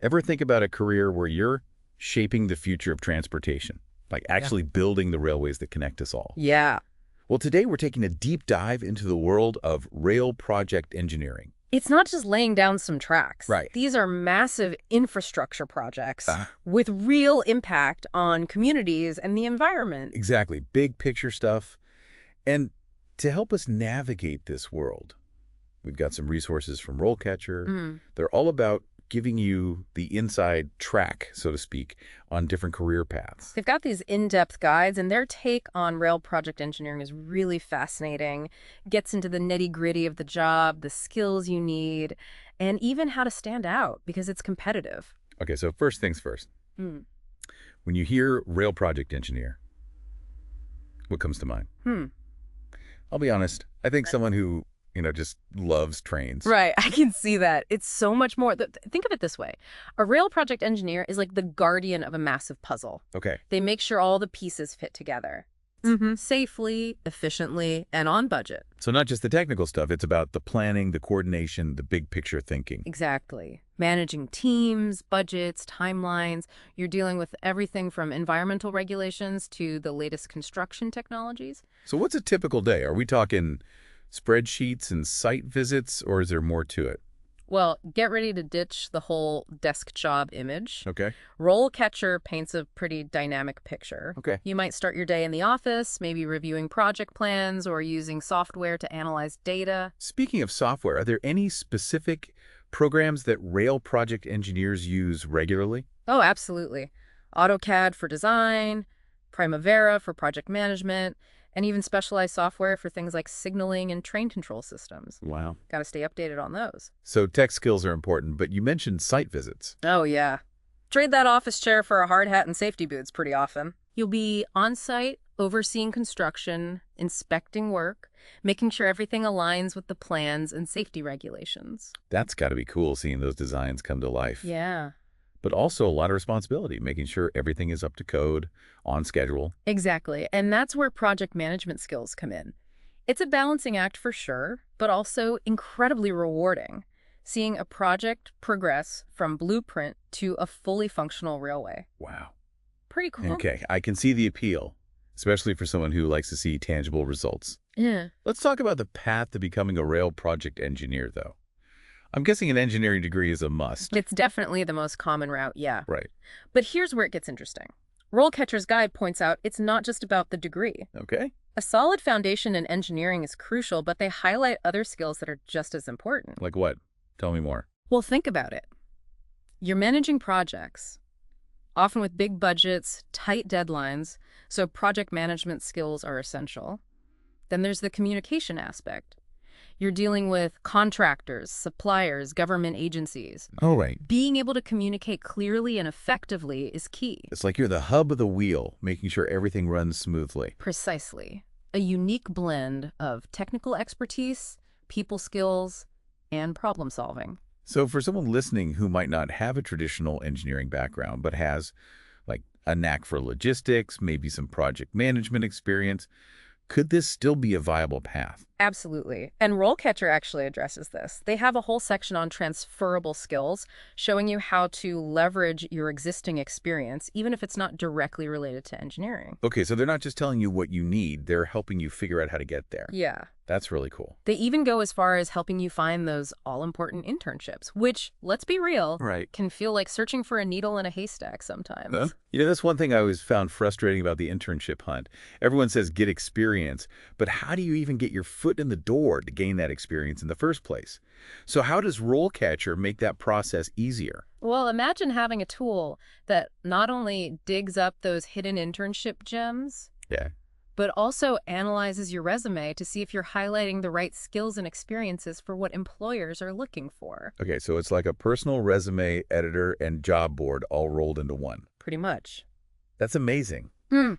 Ever think about a career where you're shaping the future of transportation, like actually building the railways that connect us all? Yeah. Well, today we're taking a deep dive into the world of rail project engineering. It's not just laying down some tracks. Right. These are massive infrastructure projects Ah. with real impact on communities and the environment. Exactly. Big picture stuff. And to help us navigate this world, we've got some resources from RoleCatcher. They're all about giving you the inside track, so to speak, on different career paths. They've got these in-depth guides, and their take on rail project engineering is really fascinating. Gets into the nitty-gritty of the job, the skills you need, and even how to stand out because it's competitive. Okay, so first things first. When you hear rail project engineer, what comes to mind? I'll be honest. I think someone who, just loves trains. Right, I can see that. It's so much more. Think of it this way. A rail project engineer is like the guardian of a massive puzzle. Okay. They make sure all the pieces fit together. Safely, efficiently, and on budget. So not just the technical stuff, it's about the planning, the coordination, the big picture thinking. Exactly. Managing teams, budgets, timelines. You're dealing with everything from environmental regulations to the latest construction technologies. So what's a typical day? Are we talking spreadsheets and site visits, or is there more to it? Well, get ready to ditch the whole desk job image. Okay. RoleCatcher paints a pretty dynamic picture. Okay. You might start your day in the office, maybe reviewing project plans or using software to analyze data. Speaking of software, are there any specific programs that rail project engineers use regularly? Oh, absolutely. AutoCAD for design, Primavera for project management, and even specialized software for things like signaling and train control systems. Wow. Got to stay updated on those. So tech skills are important, but you mentioned site visits. Oh, yeah. Trade that office chair for a hard hat and safety boots pretty often. You'll be on site, overseeing construction, inspecting work, making sure everything aligns with the plans and safety regulations. That's got to be cool, seeing those designs come to life. Yeah. But also a lot of responsibility, making sure everything is up to code, on schedule. Exactly. And that's where project management skills come in. It's a balancing act for sure, but also incredibly rewarding, seeing a project progress from blueprint to a fully functional railway. Wow. Pretty cool. Okay, I can see the appeal, especially for someone who likes to see tangible results. Yeah. Let's talk about the path to becoming a rail project engineer, though. I'm guessing an engineering degree is a must. It's definitely the most common route, yeah. Right. But here's where it gets interesting. RoleCatcher's guide points out it's not just about the degree. Okay. A solid foundation in engineering is crucial, but they highlight other skills that are just as important. Like what? Tell me more. Well, think about it. You're managing projects, often with big budgets, tight deadlines, so project management skills are essential. Then there's the communication aspect. You're dealing with contractors, suppliers, government agencies. Oh, right. Being able to communicate clearly and effectively is key. It's like you're the hub of the wheel, making sure everything runs smoothly. Precisely. A unique blend of technical expertise, people skills, and problem solving. So for someone listening who might not have a traditional engineering background, but has like a knack for logistics, maybe some project management experience, could this still be a viable path? Absolutely. And RoleCatcher actually addresses this. They have a whole section on transferable skills, showing you how to leverage your existing experience, even if it's not directly related to engineering. Okay, so they're not just telling you what you need, they're helping you figure out how to get there. Yeah. That's really cool. They even go as far as helping you find those all-important internships, which, let's be real, Right. can feel like searching for a needle in a haystack sometimes. Huh? That's one thing I always found frustrating about the internship hunt. Everyone says get experience, but how do you even get your foot in the door to gain that experience in the first place? So how does RoleCatcher make that process easier? Well, imagine having a tool that not only digs up those hidden internship gems, Yeah. but also analyzes your resume to see if you're highlighting the right skills and experiences for what employers are looking for. Okay, so it's like a personal resume editor and job board all rolled into one. Pretty much. That's amazing.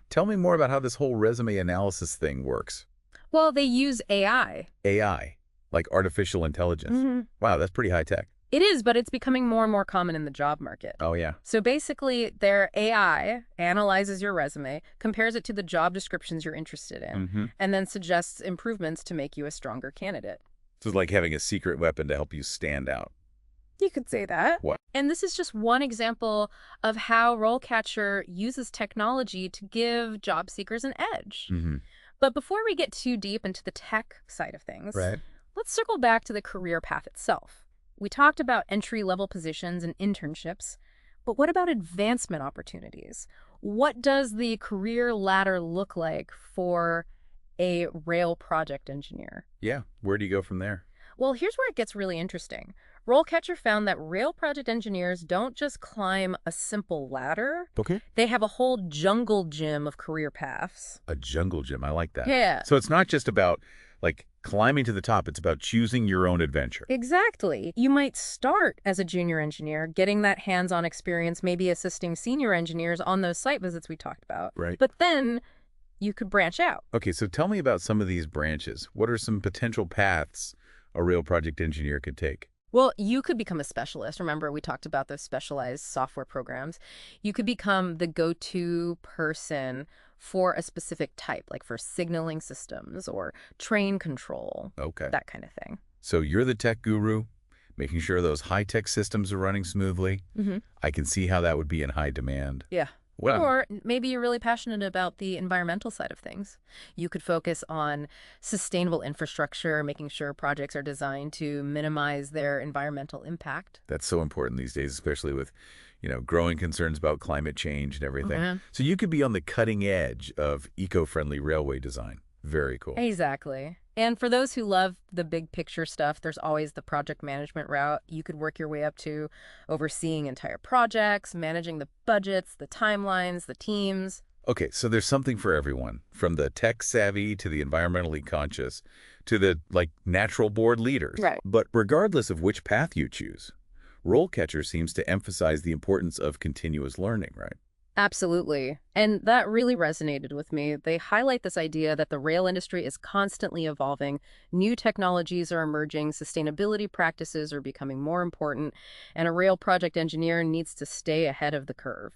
Tell me more about how this whole resume analysis thing works. Well, they use AI. AI, like artificial intelligence. Wow, that's pretty high tech. It is, but it's becoming more and more common in the job market. Oh, yeah. So basically, their AI analyzes your resume, compares it to the job descriptions you're interested in, and then suggests improvements to make you a stronger candidate. So it's like having a secret weapon to help you stand out. You could say that. What? And this is just one example of how RoleCatcher uses technology to give job seekers an edge. Mm-hmm. But before we get too deep into the tech side of things, Right. let's circle back to the career path itself. We talked about entry-level positions and internships, but what about advancement opportunities? What does the career ladder look like for a rail project engineer? Yeah. Where do you go from there? Well, here's where it gets really interesting. RoleCatcher found that rail project engineers don't just climb a simple ladder. Okay. They have a whole jungle gym of career paths. A jungle gym. I like that. Yeah. So it's not just about, like, climbing to the top. It's about choosing your own adventure. Exactly. You might start as a junior engineer, getting that hands-on experience, maybe assisting senior engineers on those site visits we talked about. Right. But then you could branch out. Okay, so tell me about some of these branches. What are some potential paths a rail project engineer could take? Well, you could become a specialist. Remember, we talked about those specialized software programs. You could become the go-to person for a specific type, like for signaling systems or train control, Okay. that kind of thing. So you're the tech guru, making sure those high-tech systems are running smoothly. Mm-hmm. I can see how that would be in high demand. Yeah. Well, Or maybe you're really passionate about the environmental side of things. You could focus on sustainable infrastructure, making sure projects are designed to minimize their environmental impact. that's so important these days, especially with, growing concerns about climate change and everything. Mhm. So you could be on the cutting edge of eco-friendly railway design. Very cool. Exactly. And for those who love the big picture stuff, there's always the project management route you could work your way up to, overseeing entire projects, managing the budgets, the timelines, the teams. Okay, so there's something for everyone, from the tech savvy to the environmentally conscious to the, natural board leaders. Right. But regardless of which path you choose, RoleCatcher seems to emphasize the importance of continuous learning, right? Absolutely. And that really resonated with me. They highlight this idea that the rail industry is constantly evolving. New technologies are emerging, sustainability practices are becoming more important, and a rail project engineer needs to stay ahead of the curve.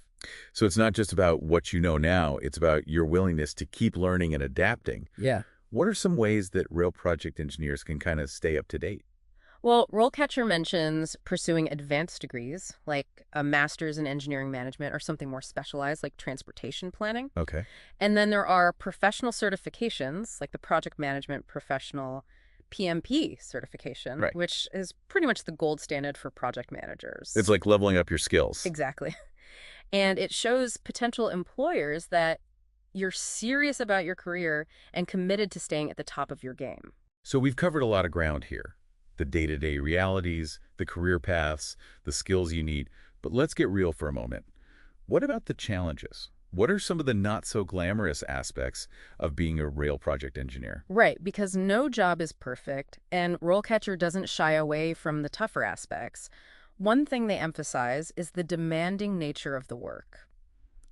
So it's not just about what you know now, it's about your willingness to keep learning and adapting. Yeah. What are some ways that rail project engineers can kind of stay up to date? Well, RoleCatcher mentions pursuing advanced degrees, like a master's in engineering management or something more specialized, like transportation planning. Okay. And then there are professional certifications, like the project management professional PMP certification, Right. which is pretty much the gold standard for project managers. It's like leveling up your skills. Exactly. And it shows potential employers that you're serious about your career and committed to staying at the top of your game. So we've covered a lot of ground here. The day-to-day realities, the career paths, the skills you need. But let's get real for a moment. What about the challenges? What are some of the not-so-glamorous aspects of being a rail project engineer? Right, because no job is perfect, and RoleCatcher doesn't shy away from the tougher aspects. One thing they emphasize is the demanding nature of the work.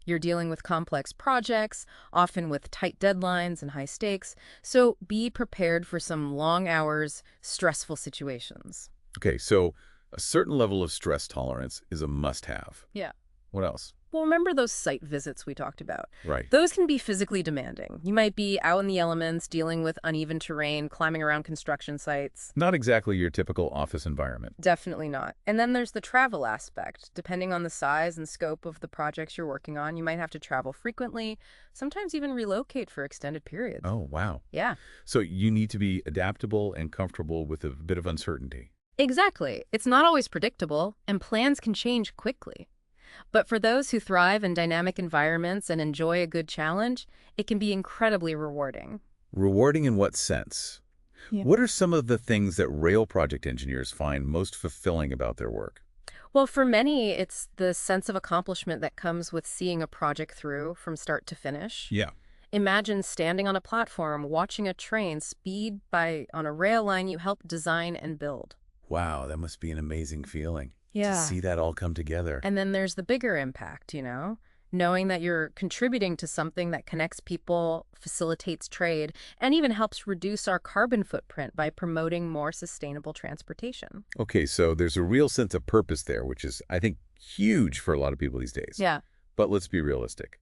You're dealing with complex projects, often with tight deadlines and high stakes, so be prepared for some long hours, stressful situations. Okay, so a certain level of stress tolerance is a must-have. Yeah. What else? Well, remember those site visits we talked about? Right. Those can be physically demanding. You might be out in the elements, dealing with uneven terrain, climbing around construction sites. Not exactly your typical office environment. Definitely not. And then there's the travel aspect. Depending on the size and scope of the projects you're working on, you might have to travel frequently, sometimes even relocate for extended periods. Oh, wow. Yeah. So you need to be adaptable and comfortable with a bit of uncertainty. Exactly. It's not always predictable, and plans can change quickly. But for those who thrive in dynamic environments and enjoy a good challenge, it can be incredibly rewarding. Rewarding in what sense? Yeah. What are some of the things that rail project engineers find most fulfilling about their work? Well, for many, it's the sense of accomplishment that comes with seeing a project through from start to finish. Yeah. Imagine standing on a platform, watching a train speed by on a rail line you helped design and build. Wow, that must be an amazing feeling. Yeah. To see that all come together. And then there's the bigger impact, knowing that you're contributing to something that connects people, facilitates trade, and even helps reduce our carbon footprint by promoting more sustainable transportation. Okay, so there's a real sense of purpose there, which is, I think, huge for a lot of people these days. Yeah. But let's be realistic.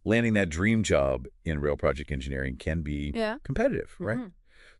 Landing that dream job in rail project engineering can be competitive, right?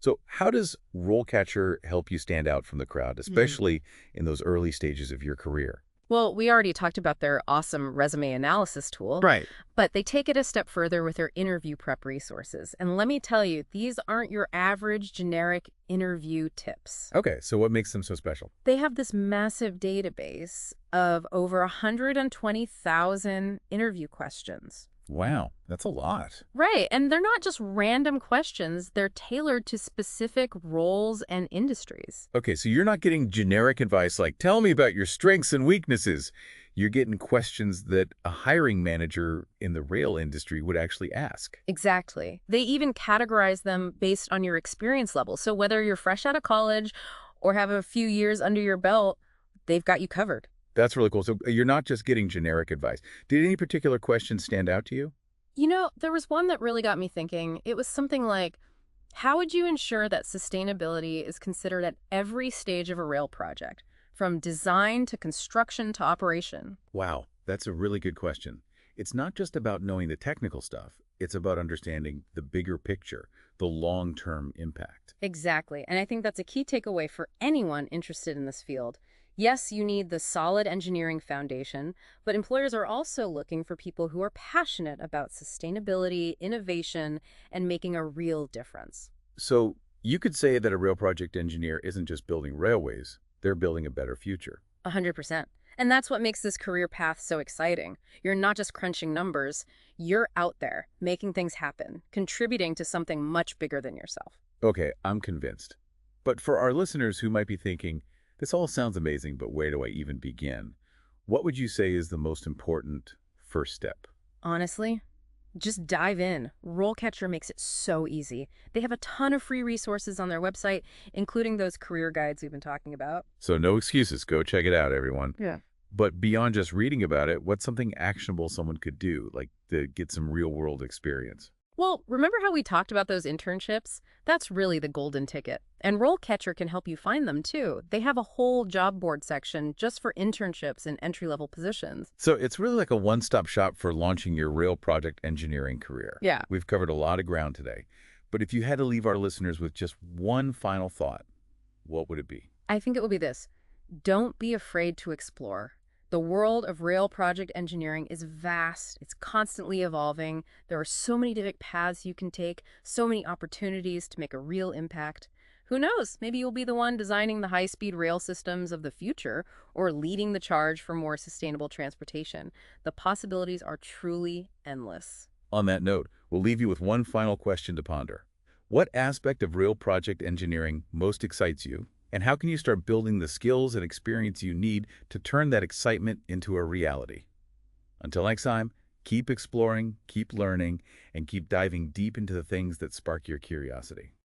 So how does RoleCatcher help you stand out from the crowd, especially in those early stages of your career? Well, we already talked about their awesome resume analysis tool, Right. but they take it a step further with their interview prep resources. And let me tell you, these aren't your average generic interview tips. Okay, so what makes them so special? They have this massive database of over 120,000 interview questions. Wow, that's a lot. Right, and they're not just random questions, they're tailored to specific roles and industries. Okay, so you're not getting generic advice like, tell me about your strengths and weaknesses. You're getting questions that a hiring manager in the rail industry would actually ask. Exactly. They even categorize them based on your experience level. So whether you're fresh out of college or have a few years under your belt, they've got you covered. That's really cool. So you're not just getting generic advice. Did any particular questions stand out to you? You know, there was one that really got me thinking. It was something like, how would you ensure that sustainability is considered at every stage of a rail project, from design to construction to operation? Wow, that's a really good question. It's not just about knowing the technical stuff. It's about understanding the bigger picture, the long-term impact. Exactly. And I think that's a key takeaway for anyone interested in this field. Yes, you need the solid engineering foundation, but employers are also looking for people who are passionate about sustainability, innovation, and making a real difference. So you could say that a rail project engineer isn't just building railways, they're building a better future. 100%. And that's what makes this career path so exciting. You're not just crunching numbers, you're out there, making things happen, contributing to something much bigger than yourself. Okay, I'm convinced. But for our listeners who might be thinking, this all sounds amazing, but where do I even begin? What would you say is the most important first step? Honestly, just dive in. RoleCatcher makes it so easy. They have a ton of free resources on their website, including those career guides we've been talking about. So no excuses. Go check it out, everyone. Yeah. But beyond just reading about it, what's something actionable someone could do, like to get some real-world experience? Well, remember how we talked about those internships? That's really the golden ticket. And RoleCatcher can help you find them, too. They have a whole job board section just for internships and entry-level positions. So it's really like a one-stop shop for launching your rail project engineering career. Yeah. We've covered a lot of ground today. But if you had to leave our listeners with just one final thought, what would it be? I think it will be this. Don't be afraid to explore. The world of rail project engineering is vast. It's constantly evolving. There are so many different paths you can take, so many opportunities to make a real impact. Who knows? Maybe you'll be the one designing the high-speed rail systems of the future or leading the charge for more sustainable transportation. The possibilities are truly endless. On that note, we'll leave you with one final question to ponder. What aspect of rail project engineering most excites you? And how can you start building the skills and experience you need to turn that excitement into a reality? Until next time, keep exploring, keep learning, and keep diving deep into the things that spark your curiosity.